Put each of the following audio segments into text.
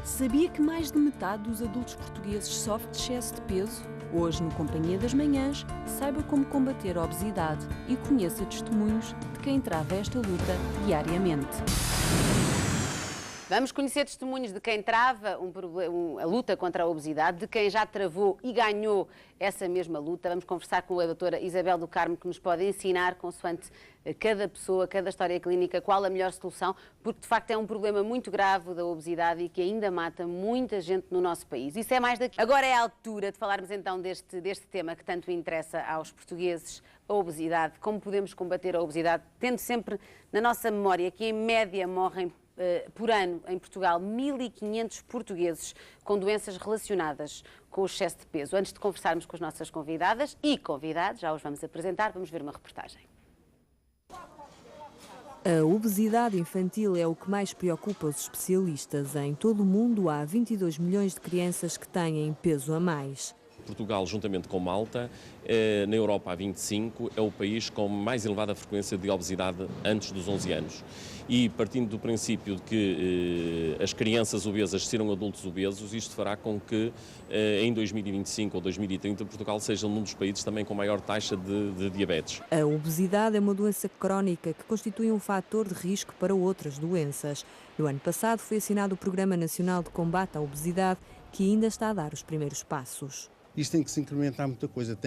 Sabia que mais de metade dos adultos portugueses sofre de excesso de peso? Hoje, no Companhia das Manhãs, saiba como combater a obesidade e conheça testemunhos de quem trava esta luta diariamente. Vamos conhecer testemunhos de quem trava a luta contra a obesidade, de quem já travou e ganhou essa mesma luta. Vamos conversar com a doutora Isabel do Carmo, que nos pode ensinar, consoante cada pessoa, cada história clínica, qual a melhor solução, porque de facto é um problema muito grave da obesidade e que ainda mata muita gente no nosso país. Isso é mais daqui. Agora é a altura de falarmos então deste tema que tanto interessa aos portugueses, a obesidade, como podemos combater a obesidade, tendo sempre na nossa memória que em média morrem por ano, em Portugal, 1.500 portugueses com doenças relacionadas com o excesso de peso. Antes de conversarmos com as nossas convidadas e convidados, já os vamos apresentar, vamos ver uma reportagem. A obesidade infantil é o que mais preocupa os especialistas. Em todo o mundo há 22 milhões de crianças que têm peso a mais. Portugal, juntamente com Malta, na Europa há 25, é o país com mais elevada frequência de obesidade antes dos 11 anos. E partindo do princípio de que as crianças obesas serão adultos obesos, isto fará com que em 2025 ou 2030 Portugal seja um dos países também com maior taxa de diabetes. A obesidade é uma doença crónica que constitui um fator de risco para outras doenças. No ano passado foi assinado o Programa Nacional de Combate à Obesidade, que ainda está a dar os primeiros passos. Isto tem que se incrementar muita coisa,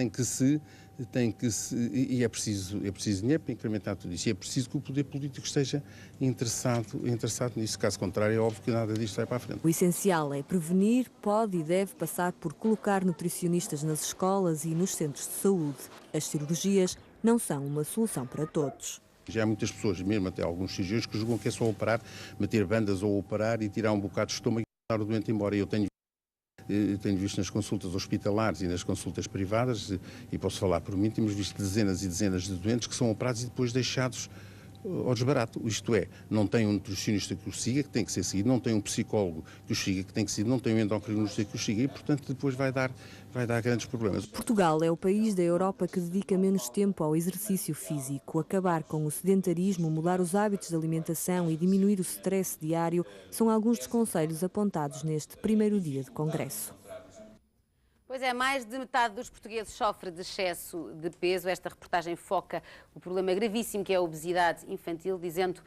e é preciso dinheiro para incrementar tudo isso. E é preciso que o poder político esteja interessado nisso. Caso contrário, é óbvio que nada disto vai para a frente. O essencial é prevenir, pode e deve passar por colocar nutricionistas nas escolas e nos centros de saúde. As cirurgias não são uma solução para todos. Já há muitas pessoas, mesmo até alguns cirurgiões, que julgam que é só operar, meter bandas ou operar e tirar um bocado de estômago e mandar o doente embora. Eu tenho visto nas consultas hospitalares e nas consultas privadas, e posso falar por mim, temos visto dezenas e dezenas de doentes que são operados e depois deixados ao desbarato. Isto é, não tem um nutricionista que os siga, que tem que ser seguido, não tem um psicólogo que os siga, que tem que ser, não tem um endocrinologista que os siga, e portanto depois vai dar grandes problemas. Portugal é o país da Europa que dedica menos tempo ao exercício físico. Acabar com o sedentarismo, mudar os hábitos de alimentação e diminuir o stress diário são alguns dos conselhos apontados neste primeiro dia de congresso. Pois é, mais de metade dos portugueses sofre de excesso de peso. Esta reportagem foca o problema gravíssimo que é a obesidade infantil, dizendo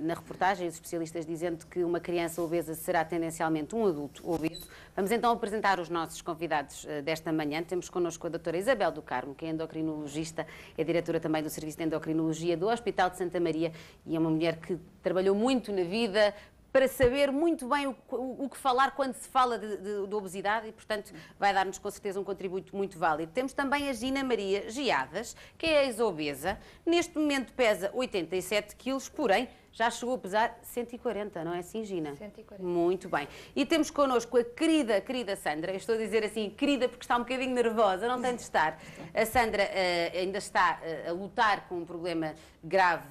na reportagem, os especialistas dizendo que uma criança obesa será tendencialmente um adulto obeso. Vamos então apresentar os nossos convidados desta manhã. Temos connosco a doutora Isabel do Carmo, que é endocrinologista, é diretora também do Serviço de Endocrinologia do Hospital de Santa Maria e é uma mulher que trabalhou muito na vida para saber muito bem o que falar quando se fala de obesidade e, portanto, vai dar-nos com certeza um contributo muito válido. Temos também a Gina Maria Giadas, que é ex-obesa, neste momento pesa 87 quilos, porém já chegou a pesar 140, não é assim, Gina? 140. Muito bem. E temos connosco a querida Sandra. Eu estou a dizer assim, querida, porque está um bocadinho nervosa, não tem de estar. A Sandra ainda está a lutar com um problema grave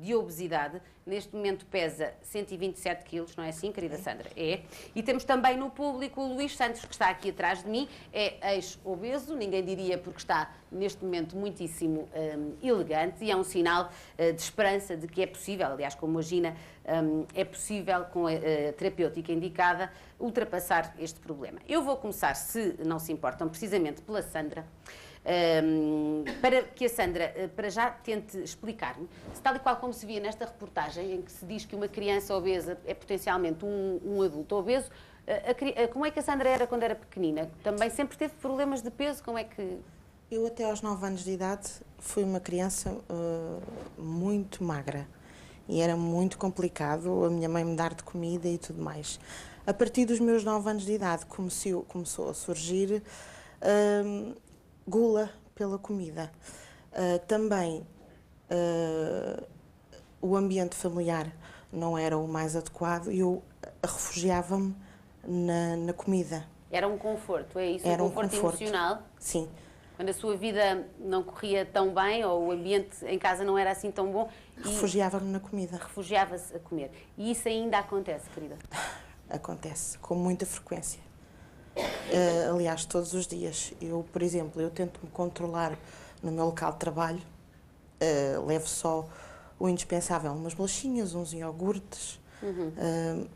de obesidade. Neste momento pesa 127 quilos, não é assim, querida Sandra? É. E temos também no público o Luís Santos, que está aqui atrás de mim. É ex-obeso, ninguém diria, porque está neste momento muitíssimo elegante e é um sinal de esperança de que é possível, aliás, como a Gina, é possível, com a terapêutica indicada, ultrapassar este problema. Eu vou começar, se não se importam, precisamente pela Sandra, para que a Sandra, para já, tente explicar-me, se tal e qual como se via nesta reportagem, em que se diz que uma criança obesa é potencialmente um adulto obeso, como é que a Sandra era quando era pequenina? Também sempre teve problemas de peso? Como é que... Eu até aos 9 anos de idade fui uma criança muito magra e era muito complicado a minha mãe me dar de comida e tudo mais. A partir dos meus 9 anos de idade começou a surgir gula pela comida. Também o ambiente familiar não era o mais adequado e eu refugiava-me na comida. Era um conforto, é isso? Era um conforto emocional? Sim. Quando a sua vida não corria tão bem ou o ambiente em casa não era assim tão bom... Refugiava-me na comida. Refugiava-se a comer. E isso ainda acontece, querida? Acontece, com muita frequência. Aliás, todos os dias. Eu, por exemplo, eu tento-me controlar no meu local de trabalho, levo só o indispensável, umas bolachinhas, uns iogurtes,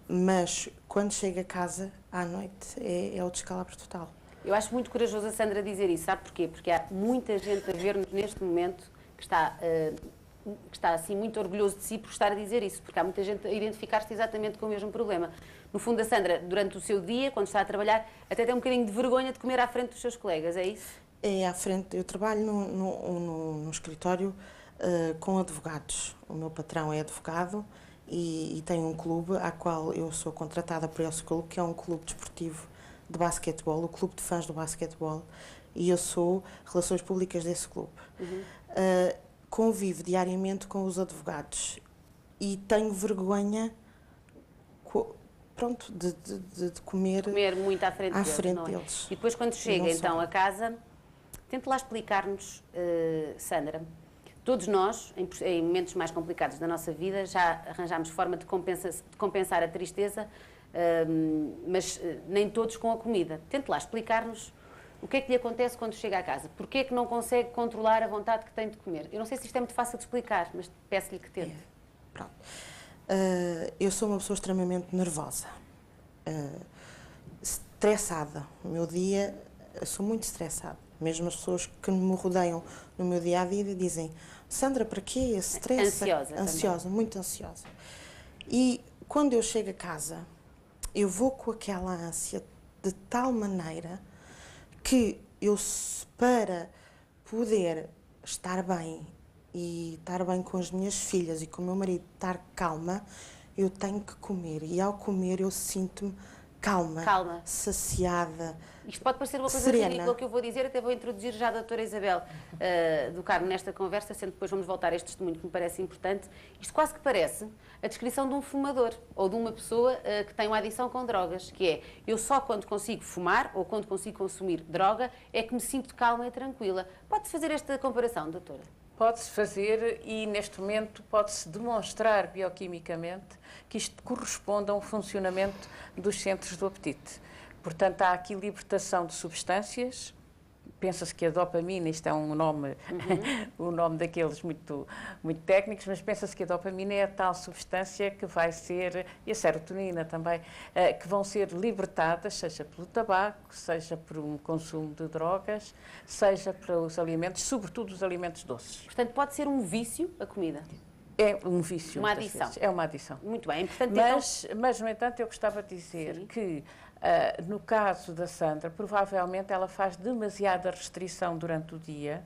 mas quando chego a casa, à noite, é o descalabro total. Eu acho muito corajoso a Sandra dizer isso, sabe porquê? Porque há muita gente a ver-nos neste momento que está assim muito orgulhoso de si por estar a dizer isso, porque há muita gente a identificar-se exatamente com o mesmo problema. No fundo, a Sandra, durante o seu dia, quando está a trabalhar, até tem um bocadinho de vergonha de comer à frente dos seus colegas, é isso? É à frente, eu trabalho no escritório com advogados. O meu patrão é advogado e tem um clube a qual eu sou contratada por esse clube, que é um clube desportivo de basquetebol, o clube de fãs do basquetebol, e eu sou relações públicas desse clube. Convivo diariamente com os advogados e tenho vergonha, pronto, de comer Muito à frente deles. E depois, quando chega então a casa, tente lá explicar-nos, Sandra. Todos nós, em momentos mais complicados da nossa vida, já arranjámos forma de compensar a tristeza, mas nem todos com a comida. Tente lá explicar-nos o que é que lhe acontece quando chega a casa. Porquê é que não consegue controlar a vontade que tem de comer? Eu não sei se isto é muito fácil de explicar, mas peço-lhe que tente. Pronto. Eu sou uma pessoa extremamente nervosa, estressada. O meu dia, eu sou muito estressada. Mesmo as pessoas que me rodeiam no meu dia-a-dia dizem: Sandra, para quê esse stress? Ansiosa, muito ansiosa. E quando eu chego a casa, eu vou com aquela ânsia de tal maneira que eu, para poder estar bem e estar bem com as minhas filhas e com o meu marido, estar calma, eu tenho que comer. E ao comer eu sinto-me calma, saciada. Isto pode parecer uma coisa serena. ridícula que eu vou dizer, até vou introduzir já a doutora Isabel do Carmo nesta conversa, sendo que depois vamos voltar a este testemunho que me parece importante. Isto quase que parece a descrição de um fumador ou de uma pessoa que tem uma adição com drogas, que é: eu só quando consigo fumar ou quando consigo consumir droga é que me sinto calma e tranquila. Pode-se fazer esta comparação, doutora? Pode-se fazer e, neste momento, pode-se demonstrar bioquimicamente que isto corresponde a um funcionamento dos centros do apetite. Portanto, há aqui libertação de substâncias. Pensa-se que a dopamina, isto é um nome, um nome daqueles muito técnicos, mas pensa-se que a dopamina é a tal substância que vai ser, e a serotonina também, que vão ser libertadas, seja pelo tabaco, seja por um consumo de drogas, seja para os alimentos, sobretudo os alimentos doces. Portanto, pode ser um vício a comida? É um vício. Uma adição. Vezes. É uma adição. Muito bem. Portanto, mas, no entanto, eu gostava de dizer que, no caso da Sandra, provavelmente ela faz demasiada restrição durante o dia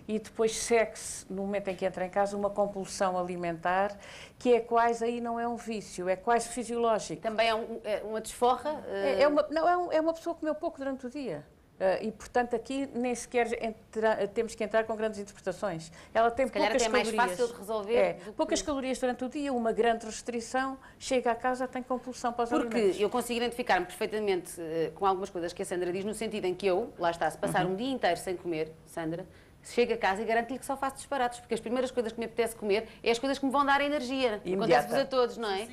e depois segue-se, no momento em que entra em casa, uma compulsão alimentar que é quase, aí não é um vício, é quase fisiológico. Também é uma desforra? É uma pessoa que comeu pouco durante o dia. E, portanto, aqui nem sequer temos que entrar com grandes interpretações. Ela tem poucas calorias. É mais fácil de resolver. Poucas calorias durante o dia, uma grande restrição, chega a casa, tem compulsão para os alimentos. Porque eu consigo identificar-me perfeitamente com algumas coisas que a Sandra diz, no sentido em que eu, lá está, se passar um dia inteiro sem comer, Sandra, chego a casa e garanto-lhe que só faço disparates, porque as primeiras coisas que me apetece comer é as coisas que me vão dar energia. Acontece-vos a todos, não é?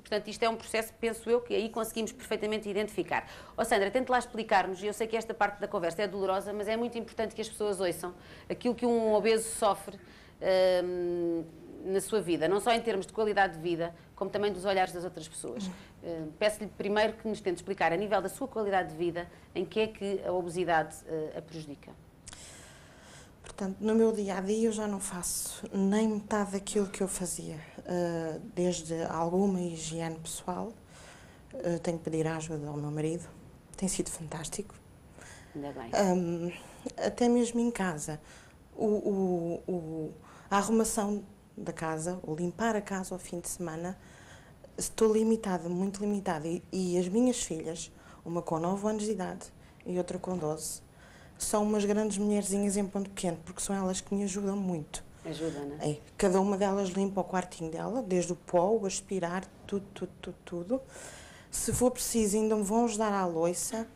Portanto, isto é um processo, penso eu, que aí conseguimos perfeitamente identificar. Sandra, tente lá explicar-nos, e eu sei que esta parte da conversa é dolorosa, mas é muito importante que as pessoas ouçam aquilo que um obeso sofre na sua vida, não só em termos de qualidade de vida, como também dos olhares das outras pessoas. Peço-lhe primeiro que nos tente explicar, a nível da sua qualidade de vida, em que é que a obesidade a prejudica. Portanto, no meu dia-a-dia eu já não faço nem metade daquilo que eu fazia. Desde alguma higiene pessoal, tenho que pedir ajuda ao meu marido, tem sido fantástico. Ainda bem. Até mesmo em casa, a arrumação da casa, o limpar a casa ao fim de semana, estou limitada, muito limitada. E as minhas filhas, uma com 9 anos de idade e outra com 12, são umas grandes mulherzinhas em ponto pequeno, porque são elas que me ajudam muito. Ajuda, não é? Cada uma delas limpa o quartinho dela, desde o pó, o aspirar, tudo. Se for preciso, ainda me vão ajudar à louça.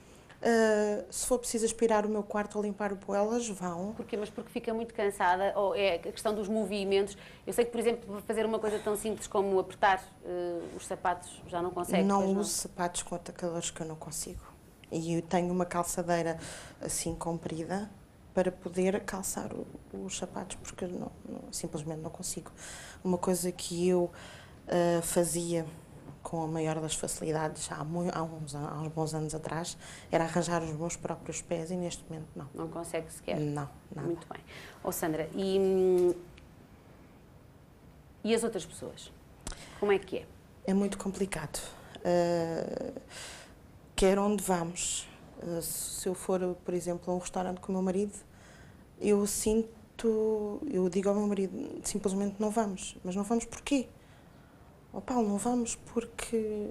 Se for preciso aspirar o meu quarto ou limpar o pó, elas vão. Porquê? Mas porque fica muito cansada, ou é a questão dos movimentos. Eu sei que, por exemplo, fazer uma coisa tão simples como apertar os sapatos já não consegue. Não uso sapatos com atacadores, que eu não consigo. E eu tenho uma calçadeira assim comprida para poder calçar os sapatos, porque simplesmente não consigo. Uma coisa que eu fazia com a maior das facilidades há uns bons anos atrás, era arranjar os meus próprios pés e neste momento não. Não consegue sequer? Não, nada. Muito bem. Sandra, e as outras pessoas? Como é que é? É muito complicado. Quer onde vamos. Se eu for, por exemplo, a um restaurante com o meu marido, eu digo ao meu marido, simplesmente não vamos. Mas não vamos porquê? Paulo, não vamos porque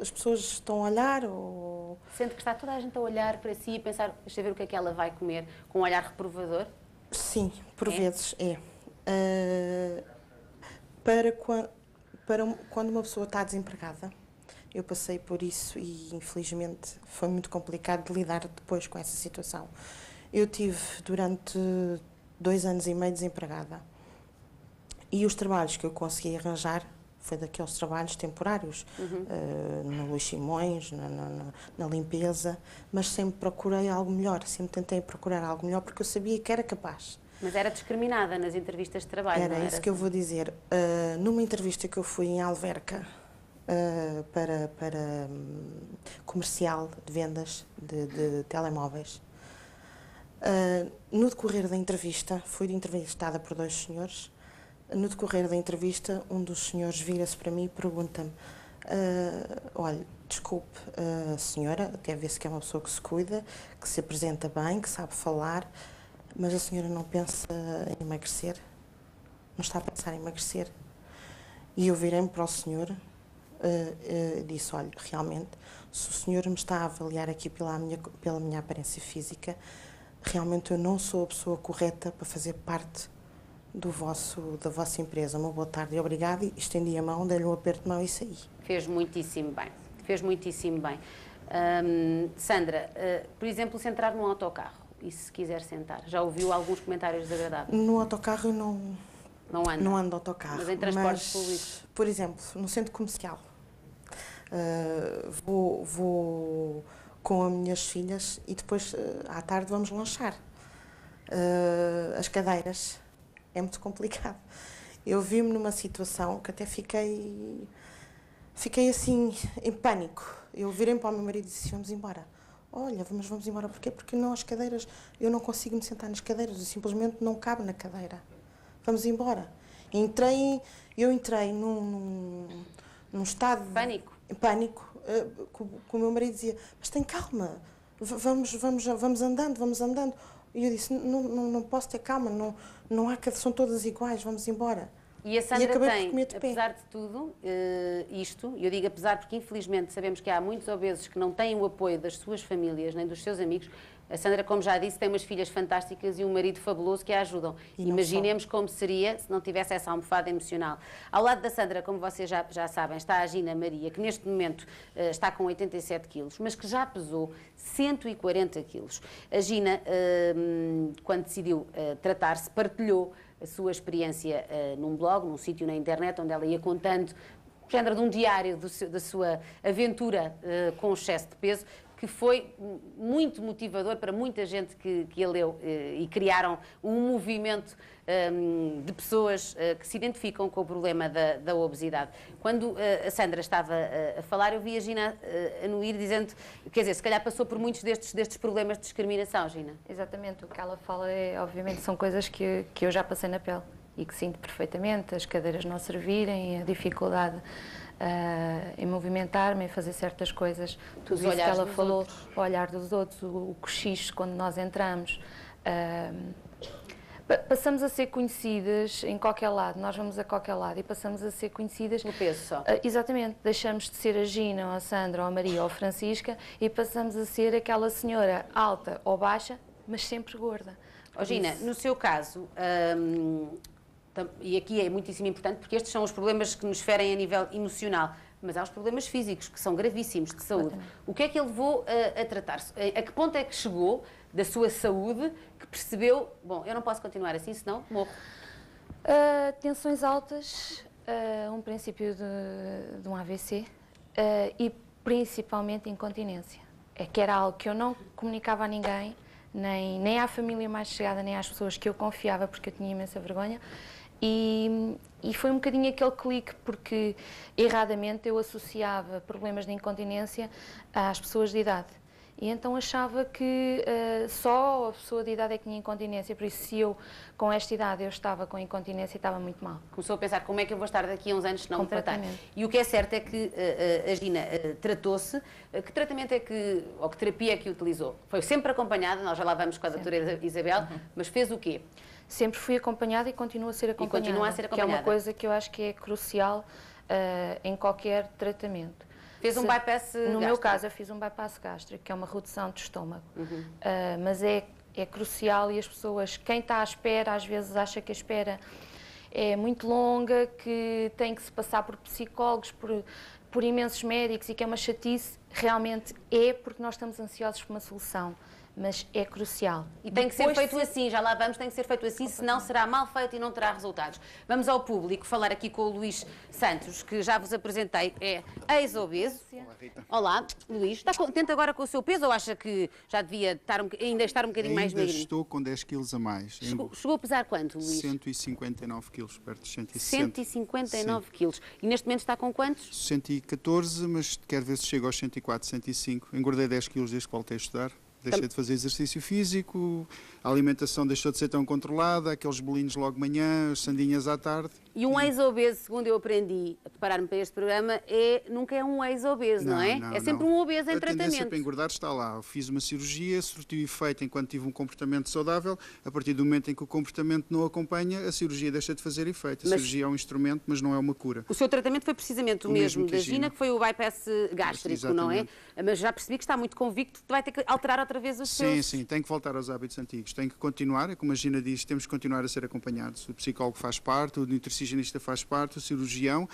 as pessoas estão a olhar ou... Sente que está toda a gente a olhar para si e a pensar, deixa ver o que é que ela vai comer, com um olhar reprovador? Sim, por vezes é. Quando uma pessoa está desempregada, eu passei por isso e infelizmente foi muito complicado de lidar depois com essa situação. Eu tive durante 2 anos e meio desempregada e os trabalhos que eu consegui arranjar foi daqueles trabalhos temporários, no Luís Simões, na limpeza, mas sempre procurei algo melhor, sempre tentei procurar algo melhor porque eu sabia que era capaz. Mas era discriminada nas entrevistas de trabalho, Era não era? Isso que eu vou dizer. Numa entrevista que eu fui em Alverca, para comercial de vendas de telemóveis, no decorrer da entrevista, fui entrevistada por 2 senhores, no decorrer da entrevista, um dos senhores vira-se para mim e pergunta-me, olha, desculpe, senhora, até vê-se que é uma pessoa que se cuida, que se apresenta bem, que sabe falar, mas a senhora não pensa em emagrecer? Não está a pensar em emagrecer? E eu virei-me para o senhor e disse, olha, realmente, se o senhor me está a avaliar aqui pela minha aparência física, realmente eu não sou a pessoa correta para fazer parte da vossa empresa. Uma boa tarde e obrigado. E estendi a mão, dei-lhe um aperto de mão e saí. Fez muitíssimo bem. Fez muitíssimo bem. Sandra, por exemplo, se entrar num autocarro e se quiser sentar, já ouviu alguns comentários desagradáveis? No autocarro eu não ando de autocarro. Mas em transportes públicos? Por exemplo, no centro comercial, vou com as minhas filhas e depois à tarde vamos lanchar. As cadeiras, é muito complicado. Eu vi-me numa situação que até fiquei assim, em pânico. Eu virei-me para o meu marido e disse, vamos embora. Olha, vamos embora. Porquê? Porque não, as cadeiras, eu não consigo me sentar nas cadeiras, eu simplesmente não cabe na cadeira. Vamos embora. Eu entrei num estado de pânico, que o meu marido dizia, mas tem calma, vamos andando. E eu disse, não posso ter calma, não há, são todas iguais, vamos embora. E a Sandra tem, de apesar de tudo, eu digo apesar porque infelizmente sabemos que há muitos obesos que não têm o apoio das suas famílias nem dos seus amigos. A Sandra, como já disse, tem umas filhas fantásticas e um marido fabuloso que a ajudam. Imaginemos como seria se não tivesse essa almofada emocional. Ao lado da Sandra, como vocês já sabem, está a Gina Maria, que neste momento está com 87 quilos, mas que já pesou 140 quilos. A Gina, quando decidiu tratar-se, partilhou a sua experiência num blog, num sítio na internet, onde ela ia contando, género de um diário da sua aventura com excesso de peso, que foi muito motivador para muita gente que a leu e criaram um movimento de pessoas que se identificam com o problema da obesidade. Quando a Sandra estava a falar, eu vi a Gina anuir dizendo, quer dizer, se calhar passou por muitos destes problemas de discriminação, Gina. Exatamente, o que ela fala obviamente, são coisas que eu já passei na pele e que sinto perfeitamente, as cadeiras não servirem, a dificuldade em movimentar-me, em fazer certas coisas, tudo isso que ela falou, o olhar dos outros, o cochicho quando nós entramos. Passamos a ser conhecidas em qualquer lado, nós vamos a qualquer lado e passamos a ser conhecidas... No peso só. Exatamente, deixamos de ser a Gina, ou a Sandra, ou a Maria, ou a Francisca e passamos a ser aquela senhora alta ou baixa, mas sempre gorda. Gina, no seu caso... E aqui é muitíssimo importante porque estes são os problemas que nos ferem a nível emocional, mas há os problemas físicos que são gravíssimos de saúde. O que é que ele levou a tratar-se? A que ponto é que chegou da sua saúde que percebeu, bom, eu não posso continuar assim, senão morro? Tensões altas, um princípio de um AVC e principalmente incontinência. É que era algo que eu não comunicava a ninguém, nem à família mais chegada, nem às pessoas que eu confiava, porque eu tinha imensa vergonha. E foi um bocadinho aquele clique, porque erradamente eu associava problemas de incontinência às pessoas de idade. E então achava que só a pessoa de idade é que tinha incontinência, por isso se eu, com esta idade, eu estava com incontinência, estava muito mal. Começou a pensar como é que eu vou estar daqui a uns anos se não me tratar. Completamente. E o que é certo é que a Gina tratou-se. Que tratamento é que, ou que terapia é que utilizou? Foi sempre acompanhada, nós já lá vamos com a doutora Isabel, mas fez o quê? Sempre fui acompanhada e continuo a ser acompanhada. continua a ser Que é uma acompanhada. coisa que eu acho que é crucial em qualquer tratamento. Fez um bypass No meu gástrico? caso, eu fiz um bypass gástrico, que é uma redução de estômago. Mas é crucial e as pessoas, quem está à espera, às vezes acha que a espera é muito longa, que tem que se passar por psicólogos, por imensos médicos e que é uma chatice. Realmente é, porque nós estamos ansiosos por uma solução. Mas é crucial. E tem que ser feito assim, já lá vamos, tem que ser feito assim, senão será mal feito e não terá resultados. Vamos ao público falar aqui com o Luís Santos, que já vos apresentei, é ex-obeso. Olá, Luís. Está contente agora com o seu peso ou acha que já devia ainda estar um bocadinho mais Ainda magrinho? estou com 10 quilos a mais. Chegou a pesar quanto, Luís? 159 quilos, perto de 160. 159 quilos. E neste momento está com quantos? 114, mas quero ver se chego aos 104, 105. Engordei 10 quilos desde que voltei a estudar. Deixei de fazer exercício físico, a alimentação deixou de ser tão controlada, aqueles bolinhos logo de manhã, as sandinhas à tarde. E um ex-obeso, segundo eu aprendi a preparar-me para este programa, nunca é um ex-obeso, não é? É sempre um obeso em A tendência tratamento. para engordar está lá. Eu fiz uma cirurgia, surtiu efeito enquanto tive um comportamento saudável. A partir do momento em que o comportamento não acompanha, a cirurgia deixa de fazer efeito. A cirurgia é um instrumento, mas não é uma cura. O seu tratamento foi precisamente o mesmo que da a Gina. Gina, que foi o bypass gástrico, não é? Exatamente. Mas já percebi que está muito convicto que vai ter que alterar outra vez os seus... Sim, tem que voltar aos hábitos antigos. Tem que continuar, como a Gina diz, temos que continuar a ser acompanhados. O psicólogo faz parte, o nutricionista faz parte, o cirurgião,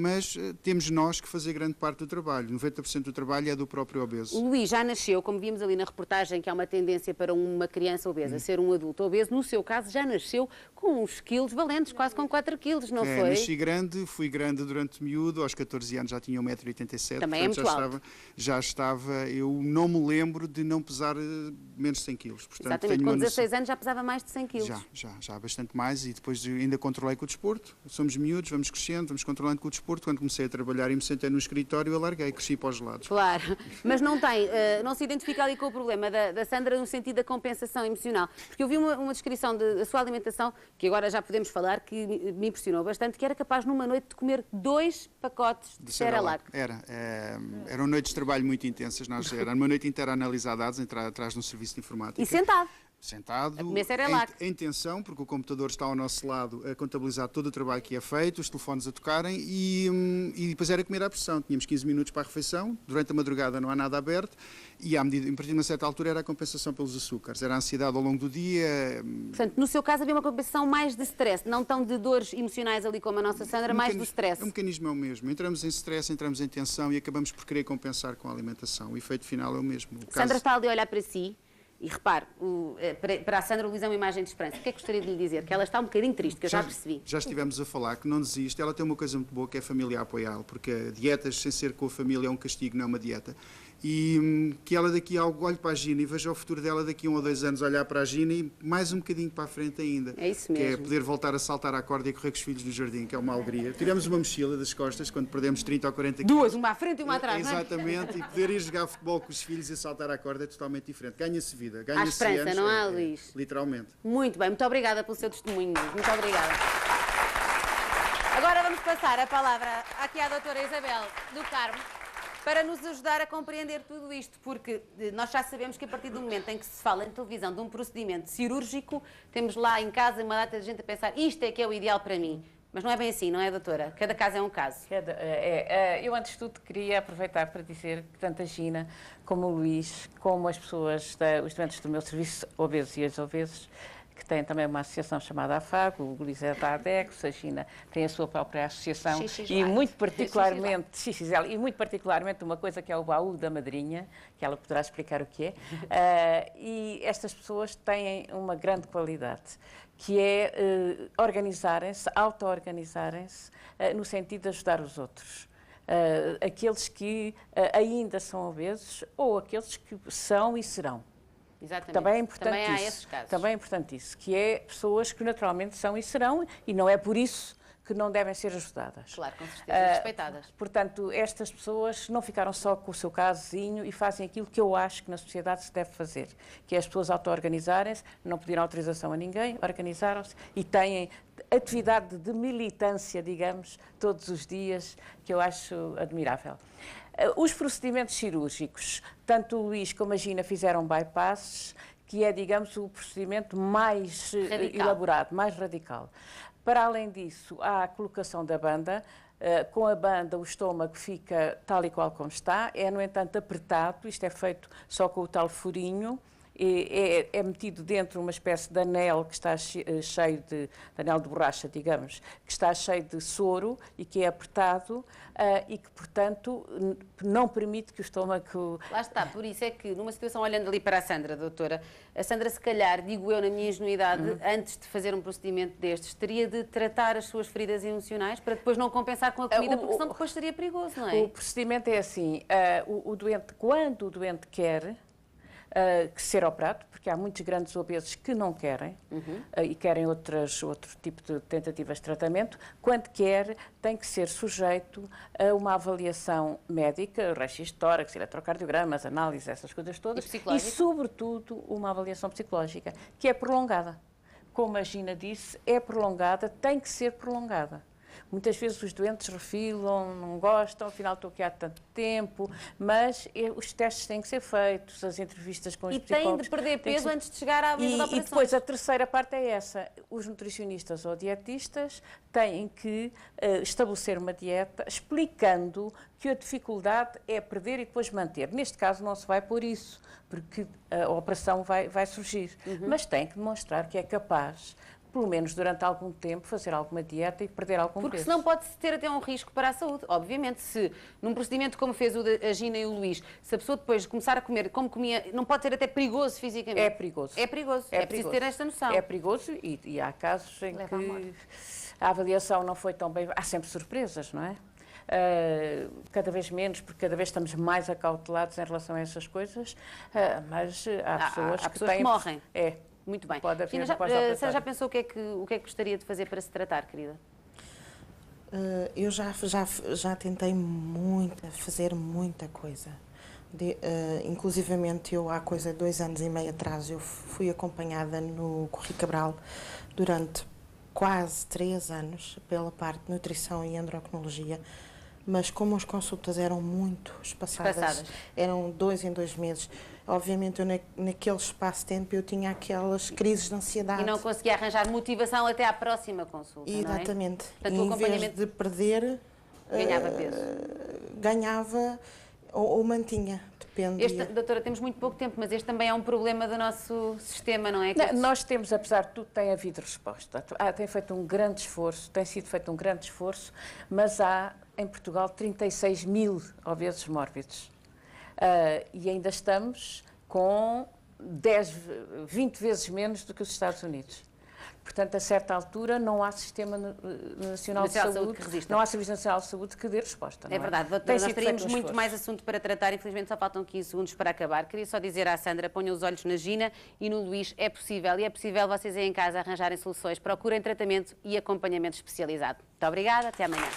mas temos nós que fazer grande parte do trabalho. 90% do trabalho é do próprio obeso. O Luís já nasceu, como vimos ali na reportagem, que há uma tendência para uma criança obesa ser um adulto obeso. No seu caso, já nasceu com uns quilos valentes, quase com 4 quilos, não foi? Nasci grande, fui grande durante miúdo, aos 14 anos já tinha 1,87 m. Também é muito alto. Já estava, eu não me lembro de não pesar menos de 100 quilos. Portanto, Exatamente, tenho com 16 anos já pesava mais de 100 quilos. Já bastante mais, e depois ainda controlei com o desporto. Somos miúdos, vamos crescendo, vamos controlando com o desporto. Quando comecei a trabalhar e me sentei no escritório, eu larguei, cresci para os lados. Claro, mas não não se identifica ali com o problema da Sandra no sentido da compensação emocional. Porque eu vi uma descrição da sua alimentação, que agora já podemos falar, que me impressionou bastante, que era capaz numa noite de comer 2 pacotes de Cerelac. Eram noites de trabalho muito intensas. Era uma noite inteira a analisar dados, entrar atrás de um serviço de informática. E sentado. Sentado, A comer Cerelac. em tensão, porque o computador está ao nosso lado a contabilizar todo o trabalho que é feito, os telefones a tocarem e depois era comer à pressão. Tínhamos 15 minutos para a refeição, durante a madrugada não há nada aberto e a partir de uma certa altura era a compensação pelos açúcares, era a ansiedade ao longo do dia. Portanto, no seu caso havia uma compensação mais de stress, não tão de dores emocionais ali como a nossa Sandra, mais do stress. O mecanismo é o mesmo, entramos em stress, entramos em tensão e acabamos por querer compensar com a alimentação. O efeito final é o mesmo. Sandra está ali a olhar para si. E repare, para a Sandra o Luís é uma imagem de esperança. O que é que gostaria de lhe dizer? Que ela está um bocadinho triste, que eu já percebi. Já estivemos a falar que não desiste. Ela tem uma coisa muito boa que é a família a apoiá-la, porque dietas sem ser com a família é um castigo, não é uma dieta. E que ela daqui a algo olhe para a Gina e veja o futuro dela daqui a 1 ou 2 anos olhar para a Gina e mais um bocadinho para a frente ainda. É isso mesmo. Que é mesmo. poder voltar a saltar à corda e correr com os filhos no jardim, que é uma alegria. Tiramos uma mochila das costas quando perdemos 30 ou 40 quilos. Duas, uma à frente e uma atrás, não é? Exatamente, e poder ir jogar futebol com os filhos e saltar à corda é totalmente diferente. Ganha-se vida, Há ganha-se esperança, anos, não há, Luís? literalmente. Muito bem, muito obrigada pelo seu testemunho, Luís. Muito obrigada. Agora vamos passar a palavra aqui à doutora Isabel do Carmo para nos ajudar a compreender tudo isto, porque nós já sabemos que a partir do momento em que se fala em televisão de um procedimento cirúrgico, temos lá em casa uma data de gente a pensar isto é que é o ideal para mim. Mas não é bem assim, não é, doutora? Cada caso é um caso. Eu, antes de tudo, queria aproveitar para dizer que tanto a Gina como o Luís, como as pessoas, os doentes do meu serviço, obesos e ex-obesos, que tem também uma associação chamada AFAG, o Luís é da ADEX, a Gina tem a sua própria associação e muito particularmente uma coisa que é o baú da madrinha, que ela poderá explicar o que é, e estas pessoas têm uma grande qualidade, que é organizarem-se, auto-organizarem-se, no sentido de ajudar os outros. Aqueles que ainda são obesos ou aqueles que são e serão. Exatamente. Também é importante Também há isso. esses casos. Também é importante isso, que é pessoas que naturalmente são e serão, e não é por isso que não devem ser ajudadas. Claro, com certeza, respeitadas. Portanto, estas pessoas não ficaram só com o seu casozinho e fazem aquilo que eu acho que na sociedade se deve fazer, que é as pessoas auto-organizarem-se, não pediram autorização a ninguém, organizaram-se e têm atividade de militância, digamos, todos os dias, que eu acho admirável. Os procedimentos cirúrgicos, tanto o Luís como a Gina fizeram bypasses, que é, digamos, o procedimento mais elaborado, mais radical. Para além disso, há a colocação da banda. Com a banda, o estômago fica tal e qual como está, é, no entanto, apertado, isto é feito só com o tal furinho, é metido dentro uma espécie de anel que está cheio de anel de borracha, digamos, que está cheio de soro e que é apertado e que, portanto, não permite que o estômago... Lá está, por isso é que, numa situação, olhando ali para a Sandra, doutora, a Sandra, se calhar, digo eu, na minha ingenuidade, antes de fazer um procedimento destes, teria de tratar as suas feridas emocionais para depois não compensar com a comida, porque senão depois seria perigoso, não é? O procedimento é assim, o doente, quando o doente quer... que ser operado, porque há muitos grandes obesos que não querem e querem outro tipo de tentativas de tratamento. Quando quer, tem que ser sujeito a uma avaliação médica, raio-x de tórax, eletrocardiogramas, análises, essas coisas todas, e sobretudo uma avaliação psicológica, que é prolongada. Como a Gina disse, é prolongada, tem que ser prolongada. Muitas vezes os doentes refilam, não gostam, afinal estou aqui há tanto tempo, mas os testes têm que ser feitos, as entrevistas com os psicólogos... E têm de perder peso antes de chegar à mesa da operação. E depois a terceira parte é essa, os nutricionistas ou dietistas têm que estabelecer uma dieta explicando que a dificuldade é perder e depois manter. Neste caso não se vai pôr isso, porque a operação vai surgir, mas tem que demonstrar que é capaz, pelo menos durante algum tempo, fazer alguma dieta e perder algum peso. Porque senão pode-se ter até um risco para a saúde. Obviamente, se num procedimento como fez a Gina e o Luís, se a pessoa depois começar a comer como comia, não pode ser até perigoso fisicamente? É perigoso. É perigoso. É preciso ter esta noção. É perigoso e há casos em que a avaliação não foi tão bem... Há sempre surpresas, não é? Cada vez menos, porque cada vez estamos mais acautelados em relação a essas coisas, mas há pessoas que morrem. É. Muito bem. Pode haver Você já pensou o que é que gostaria de fazer para se tratar, querida? Eu já tentei fazer muita coisa. Inclusivamente, eu há coisa de 2 anos e meio atrás, eu fui acompanhada no Corri Cabral durante quase 3 anos pela parte de nutrição e endocrinologia, mas como as consultas eram muito espaçadas, eram 2 em 2 meses, obviamente eu naquele espaço de tempo eu tinha aquelas crises de ansiedade. E não conseguia arranjar motivação até à próxima consulta, Exatamente. Não é? Portanto, em vez de perder, ganhava peso. Ganhava ou mantinha, depende. Doutora, temos muito pouco tempo, mas este também é um problema do nosso sistema, não é? Nós temos, apesar de tudo, tem havido resposta. Tem feito um grande esforço, tem sido feito um grande esforço, mas há em Portugal 36 mil obesos mórbidos. E ainda estamos com 20 vezes menos do que os Estados Unidos. Portanto, a certa altura, não há Sistema Nacional de Saúde que resista. Não há Serviço Nacional de Saúde que dê resposta. É verdade, doutora, nós teríamos muito mais assunto para tratar, infelizmente só faltam 15 segundos para acabar. Queria só dizer à Sandra, ponham os olhos na Gina e no Luís, é possível, e é possível vocês aí em casa arranjarem soluções, procurem tratamento e acompanhamento especializado. Muito obrigada, até amanhã.